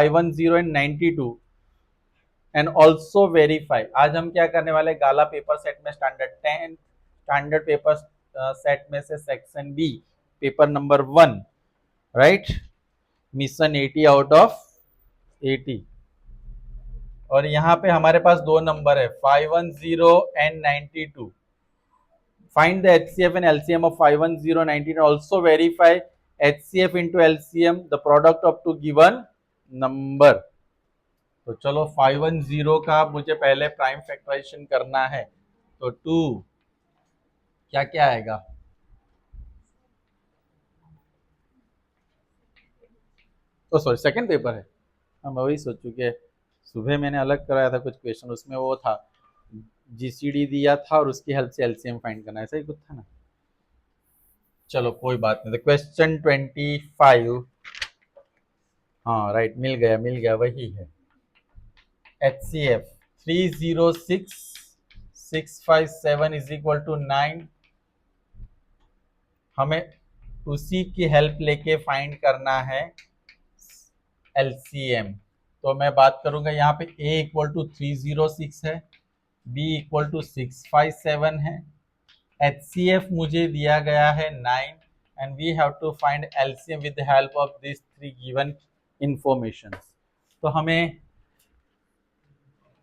510 and 92 and also verify. आज हम क्या करने वाले, गाला पेपर सेट में स्टैंडर्ड 10 स्टैंडर्ड पेपर सेट में से section B paper number 1, right, mission 80 out of 80। और यहाँ पे हमारे पास दो नंबर है 510 and 92। Find the HCF and LCM of 510 19 and also verify HCF into LCM the product of two given number। तो चलो 510 का मुझे पहले प्राइम फैक्टराइजेशन करना है, तो 2 क्या क्या आएगा, तो सॉरी सेकंड पेपर है। मैं वही सोचू कि सुबह मैंने अलग कराया था कुछ क्वेश्चन, उसमें वो था जीसीडी दिया था और उसकी हेल्प से एलसीएम फाइंड करना, ऐसा ही कुछ था ना। चलो कोई बात नहीं। तो क्वेश्चन 25, हाँ राइट, मिल गया वही है। HCF 306657 is equal to 9। हमें उसी की हेल्प लेके फाइंड करना है LCM। तो मैं बात करूंगा यहाँ पे A इक्वल टू 306 है, B इक्वल टू 657 है, HCF मुझे दिया गया है 9 and we have to find LCM with the help of this three given information. तो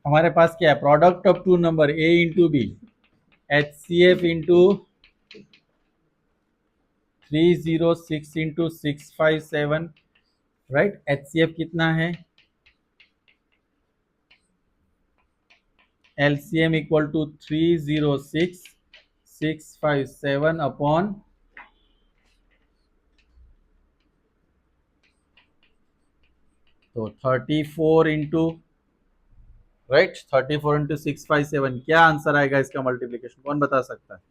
हमारे पास क्या है, product of two number A into B, HCF into 306 into 657, right. HCF कितना है, LCM इक्वल टू 306657 अपॉन तो 34 इंटू, राइट, 34 इंटू 657, क्या answer आएगा इसका मल्टीप्लीकेशन, कौन बता सकता है।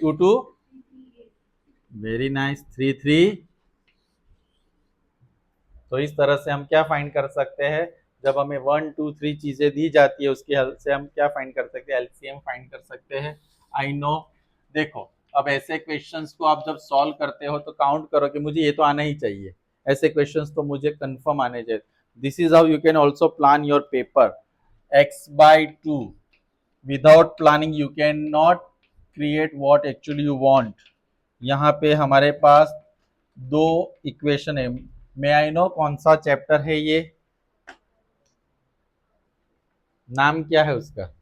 2 वेरी नाइस, 3 तो इस तरह से हम क्या फाइंड कर सकते हैं, जब हमें 1 2 3 चीजें दी जाती है उसकी हेल्प से हम क्या फाइंड कर सकते हैं, एलसीएम फाइंड कर सकते हैं। I know. देखो अब ऐसे क्वेश्चंस को आप जब सॉल्व करते हो तो काउंट करो कि मुझे ये तो आना ही चाहिए, ऐसे क्वेश्चंस तो मुझे कंफर्म आने चाहिए। This is how you can also plan your paper. x/2 without planning you can not create what actually you want. यहाँ पे हमारे पास दो इक्वेशन है, मे आई नो कौन सा चैप्टर है ये, नाम क्या है उसका,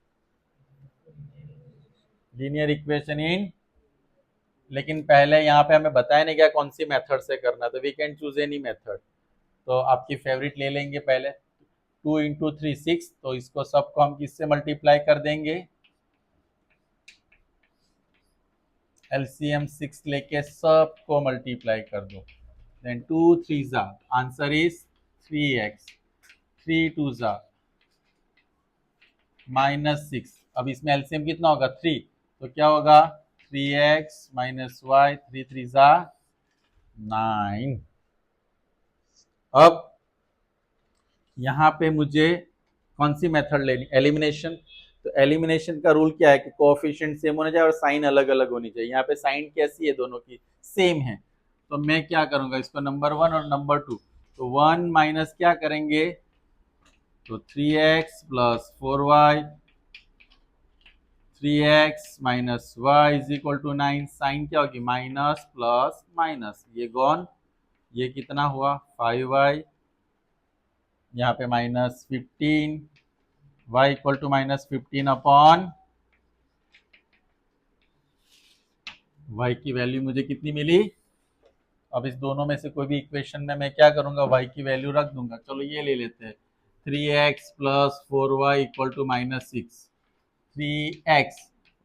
लीनियर इक्वेशन इन, लेकिन पहले यहाँ पे हमें बताया नहीं गया कौन सी मेथड से करना, तो we can choose any method. तो आपकी फेवरेट ले लेंगे पहले, 2 इंटू 3 6, तो इसको सबको हम किससे मल्टीप्लाई कर देंगे, एलसीएम 6 लेके सबको मल्टीप्लाई कर दो, देन 2 3 जा, आंसर इज 3x, 3 2 जा -6। अब इसमें एलसीएम कितना होगा 3, तो क्या होगा 3x माइनस वाई, 3 3 जा 9। अब यहाँ पे मुझे कौन सी मेथड लेनी, एलिमिनेशन। तो एलिमिनेशन का रूल क्या है कि कोएफिशिएंट सेम होना चाहिए और साइन अलग अलग होनी चाहिए। यहाँ पे साइन कैसी है, दोनों की सेम है, तो मैं क्या करूंगा, इसको नंबर 1 और नंबर 2, तो 1 माइनस क्या करेंगे, तो 3x plus 4y, 3x minus y is equal to 9। Sign क्या होगी, माइनस प्लस माइनस, ये गॉन, ये कितना हुआ 5y, यहाँ पे -15, y equal to -15 upon y की वैल्यू मुझे कितनी मिली। अब इस दोनों में से कोई भी इक्वेशन में मैं क्या करूंगा, y की वैल्यू रख दूंगा। चलो ये ले लेते हैं, 3x plus 4y equal to -6, 3x,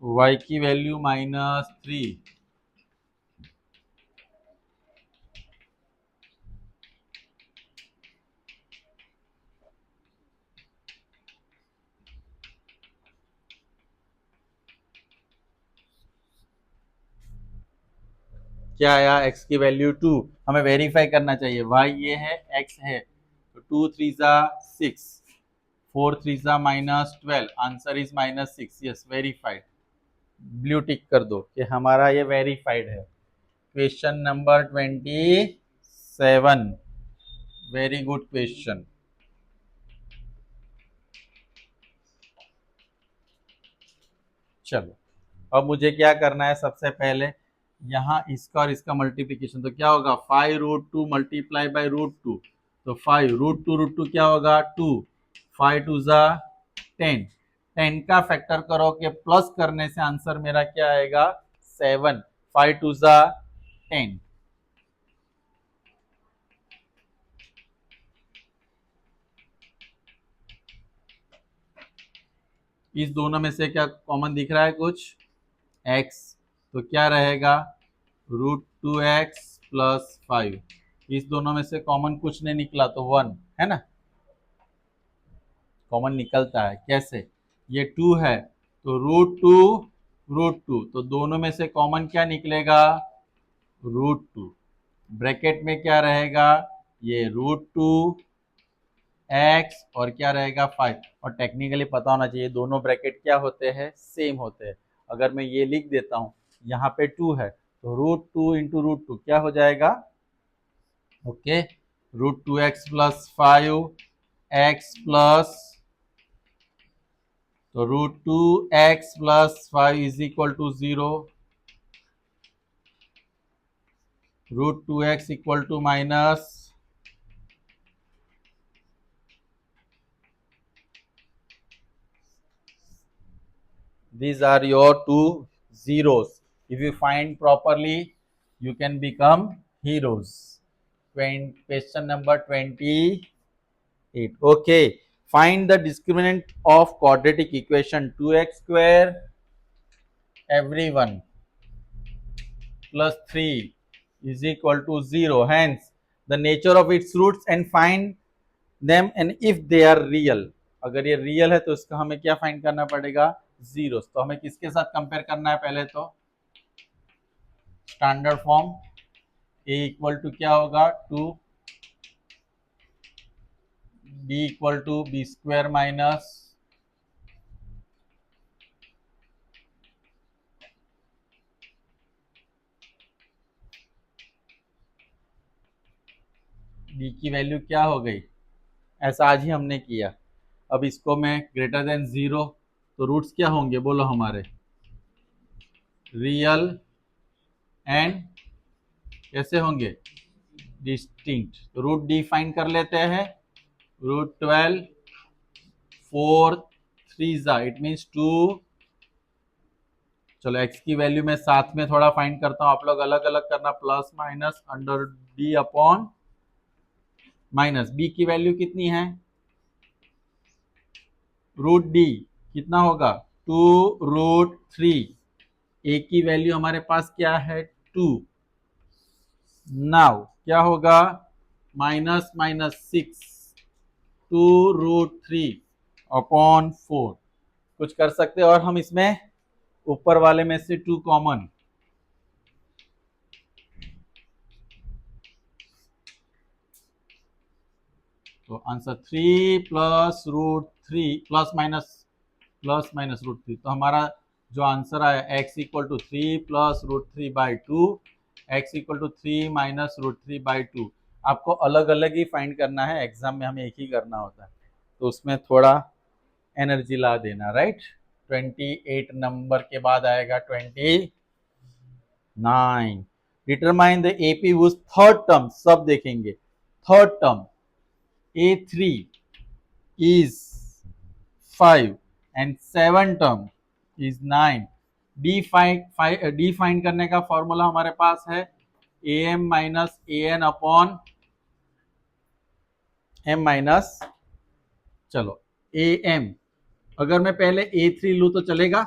y की वैल्यू -3, क्या आया, x की वैल्यू 2, हमें वेरीफाई करना चाहिए, y ये है x है, तो 2 3 जा 6, 4 3 जा -12, answer is -6, yes verified, blue tick कर दो कि हमारा ये वेरीफाइड है। Question number 27, very good question. चलो अब मुझे क्या करना है, सबसे पहले यहाँ इसका और इसका मल्टीप्लीकेशन, तो क्या होगा 5√2 मल्टीप्लाई बाई √2, तो 5 √2 क्या होगा 2, 5 2 10, 10 का फैक्टर करो के प्लस करने से आंसर मेरा क्या आएगा 7, 5 2 10। इस दोनों में से क्या कॉमन दिख रहा है कुछ, x, तो क्या रहेगा √2x प्लस 5। इस दोनों में से कॉमन कुछ नहीं निकला तो 1 है ना, कॉमन निकलता है कैसे, ये 2 है तो √2 तो दोनों में से कॉमन क्या निकलेगा √2, ब्रैकेट में क्या रहेगा ये √2x और क्या रहेगा 5, और टेक्निकली पता होना चाहिए दोनों ब्रैकेट क्या होते हैं सेम होते हैं। अगर मैं ये लिख देता हूं यहाँ पे 2 है तो √2 इंटू √2 क्या हो जाएगा, okay, √2x plus 5x plus, तो √2x plus 5 is equal to 0, √2x equal to minus, these are your two zeros. If you find properly you can become heroes. Question number 28. Okay, find the discriminant of quadratic equation 2x square everyone plus 3 is equal to 0, hence the nature of its roots and find them and if they are real। अगर ये real है तो इसका हमें क्या find करना पड़ेगा zeros, तो हमें किसके साथ कंपेयर करना है, पहले तो standard form a equal to क्या होगा 2, b equal to B square minus b की वैल्यू क्या हो गई, ऐसा आज ही हमने किया। अब इसको मैं ग्रेटर देन 0, तो रूट्स क्या होंगे बोलो हमारे, रियल एंड कैसे होंगे डिस्टिंक्ट, तो रूट डिफाइन कर लेते हैं, √12 4 3 इट मीन्स 2, चलो x की वैल्यू मैं साथ में थोड़ा फाइंड करता हूं, आप लोग अलग अलग करना, plus minus under d upon minus, b की वैल्यू कितनी है √d कितना होगा 2√3, a की वैल्यू हमारे पास क्या है 2, नाउ क्या होगा माइनस माइनस 6, 2√3 अपॉन 4, कुछ कर सकते हैं और हम इसमें ऊपर वाले में से 2 कॉमन, तो आंसर 3 प्लस √3 प्लस माइनस √3, तो हमारा जो आंसर आया x equal to 3 plus √3/2, x equal to 3 minus √3/2। आपको अलग अलग ही फाइंड करना है, एग्जाम में हमें एक ही करना होता है, तो उसमें थोड़ा एनर्जी ला देना, राइट। 28 नंबर के बाद आएगा 29, determine the AP was third term, सब देखेंगे, third term A3 is 5 and 7 term is 9। D find करने का फॉर्मूला हमारे पास है am minus an upon m minus, चलो am, अगर मैं पहले A3 लू तो चलेगा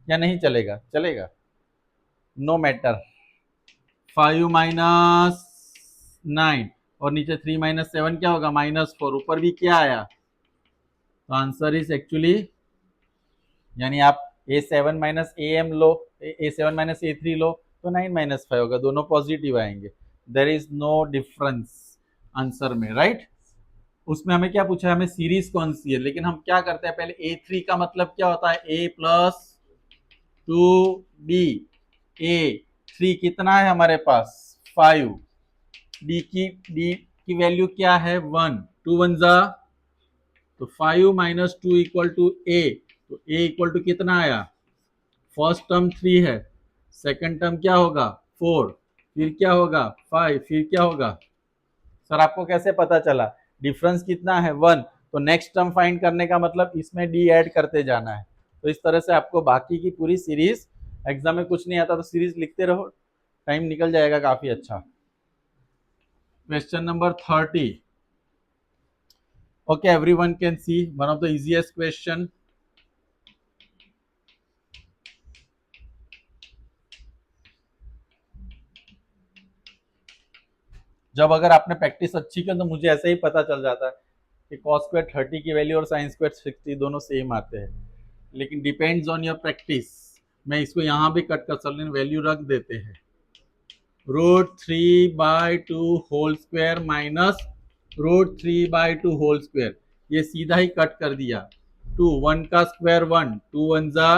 या नहीं चलेगा, चलेगा, नो मैटर, 5 माइनस 9 और नीचे 3 माइनस 7 क्या होगा -4, ऊपर भी क्या आया, तो आंसर इज एक्चुअली, यानी आप A7 माइनस AM लो, A7 माइनस A3 लो तो 9 माइनस 5 होगा, दोनों पॉजिटिव आएंगे, there is no difference answer में, राइट। उसमें हमें क्या पूछा है, हमें सीरीज कौन सी है, लेकिन हम क्या करते हैं पहले A3 का मतलब क्या होता है A प्लस 2B, A3 कितना है हमारे पास 5, डी की वैल्यू क्या है 1, 2 वन जा, तो 5 माइनस 2 इक्वल टू ए, तो ए इक्वल टू कितना आया, फर्स्ट टर्म 3 है, सेकंड टर्म क्या होगा 4, फिर क्या होगा 5, फिर क्या होगा। सर आपको कैसे पता चला, डिफरेंस कितना है 1, तो नेक्स्ट टर्म फाइंड करने का मतलब इसमें डी ऐड करते जाना है। तो इस तरह से आपको बाकी की पूरी सीरीज, एग्जाम में कुछ नहीं आता तो सीरीज लिखते रहो, टाइम निकल जाएगा काफी अच्छा। Question number 30। Okay, everyone can see one of the easiest question. जब अगर आपने प्रैक्टिस अच्छी की तो मुझे ऐसे ही पता चल जाता है कि cos स्क्वायर 30 की वैल्यू और sin स्क्वायर 60 दोनों सेम आते हैं, लेकिन डिपेंड्स ऑन योर प्रैक्टिस। मैं इसको यहाँ भी कट कर सकता हूँ, वैल्यू रख देते हैं, √3/2 whole square minus √3/2 whole square, ये सीधा ही कट कर दिया। 2 1 का स्क्वायर 1, 2 1 जा।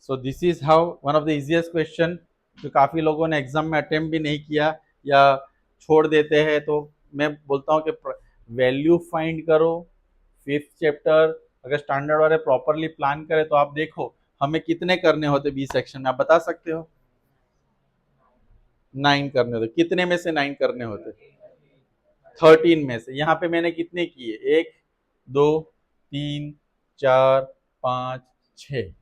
So this is how one of the easiest question, जो काफी लोगों ने एग्जाम में अटेम्प्ट भी नहीं किया या छोड़ देते हैं। तो मैं बोलता हूँ कि वैल्यू फाइंड करो, 5th चैप्टर अगर स्टैंडर्ड वाले प्रॉपरली प्लान करें तो आप देखो हमें कितने करने होते 20 सेक्शन में, आप बता सकते हो। 9 करने होते, कितने में से 9 करने होते, 13 में से। यहाँ पे मैंने कितने किए, 1 2 3 4 5 6।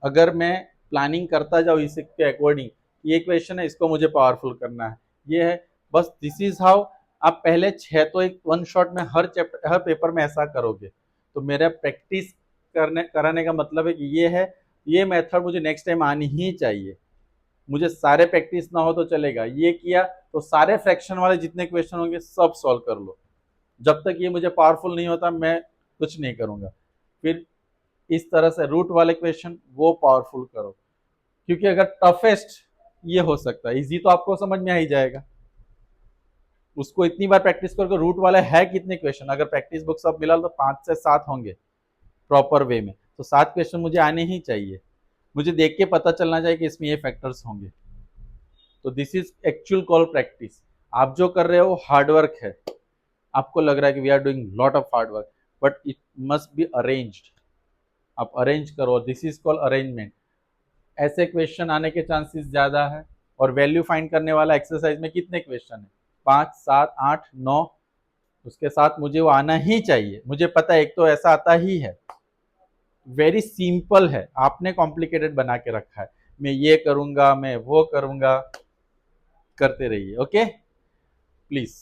अगर मैं प्लानिंग करता जाऊँ इसके अकॉर्डिंग, ये क्वेश्चन है इसको मुझे पावरफुल करना है, ये है बस, दिस इज हाउ। आप पहले 6 तो एक वन शॉट में हर चैप्टर हर पेपर में ऐसा करोगे, तो मेरा प्रैक्टिस कराने का मतलब है कि ये है, ये मेथड मुझे नेक्स्ट टाइम आनी ही चाहिए। मुझे सारे प्रैक्टिस ना हो तो चलेगा, ये किया तो सारे फ्रैक्शन वाले जितने क्वेश्चन होंगे सब सॉल्व कर लो। जब तक ये मुझे पावरफुल नहीं होता मैं कुछ नहीं करूंगा। फिर इस तरह से रूट वाले क्वेश्चन वो पावरफुल करो, क्योंकि अगर टफेस्ट ये हो सकता है, इजी तो आपको समझ में आ ही जाएगा, उसको इतनी बार प्रैक्टिस करोगे। रूट वाले है कितने क्वेश्चन, अगर प्रैक्टिस बुक सब मिला तो 5 से 7 होंगे प्रॉपर वे में, तो 7 क्वेश्चन मुझे आने ही चाहिए, मुझे देख के पता चलना चाहिए कि इसमें ये फैक्टर्स होंगे। तो this is actual call practice. आप जो कर रहे हो हार्डवर्क है, आपको लग रहा है कि we are doing lot of hard work, but it must be arranged. आप अरेंज करो, दिस इज कॉल्ड अरेंजमेंट। ऐसे क्वेश्चन आने के चांसेस ज्यादा है। और वैल्यू फाइंड करने वाला एक्सरसाइज में कितने क्वेश्चन है, 5 7 8 9, उसके साथ मुझे वो आना ही चाहिए। मुझे पता है एक तो ऐसा आता ही है, वेरी सिंपल है, आपने कॉम्प्लिकेटेड बना के रखा है, मैं ये करूंगा मैं वो करूंगा, करते रहिए। Okay please.